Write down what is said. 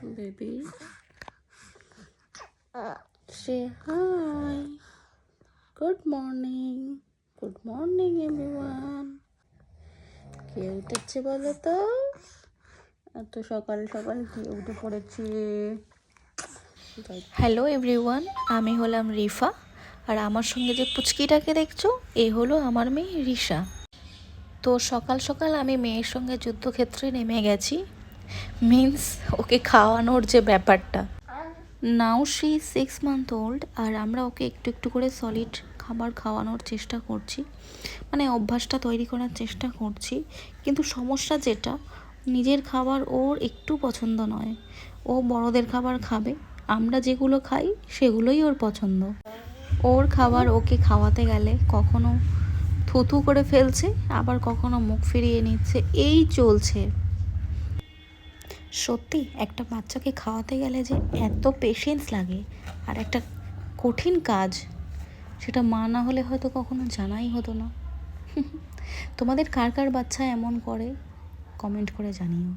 Baby, say hi. Good morning. Good morning, everyone. কে উঠেছে বলো তো? এত সকাল সকাল কে উঠে পড়েছে? হ্যালো এভরিওয়ান, আমি হলাম রিফা। আর আমার সঙ্গে যে পুচকিটাকে দেখছো, এ হলো আমার মেয়ে রিশা। তো সকাল সকাল আমি মেয়ের সঙ্গে যুদ্ধক্ষেত্রে নেমে গেছি, মিন্স ওকে খাওয়ানোর যে ব্যাপারটা। নাও শি 6 মান্থ ওল্ড, আর আমরা ওকে একটু একটু করে সলিড খাবার খাওয়ানোর চেষ্টা করছি, মানে অভ্যাসটা তৈরি করার চেষ্টা করছি। কিন্তু সমস্যা যেটা, নিজের খাবার ওর একটু পছন্দ নয়। ও বড়দের খাবার খাবে, আমরা যেগুলো খাই সেগুলোই ওর পছন্দ। ওর খাবার ওকে খাওয়াতে গেলে কখনো থুথু করে ফেলছে, আবার কখনো মুখ ফিরিয়ে নিচ্ছে, এই চলছে। সত্যি একটা বাচ্চাকে খাওয়াতে গেলে যে এত পেশেন্স লাগে, আর একটা কঠিন কাজ, সেটা মা না হলে হয়তো কখনো জানাই হতো না। তোমাদের কার কার বাচ্চা এমন করে কমেন্ট করে জানিও।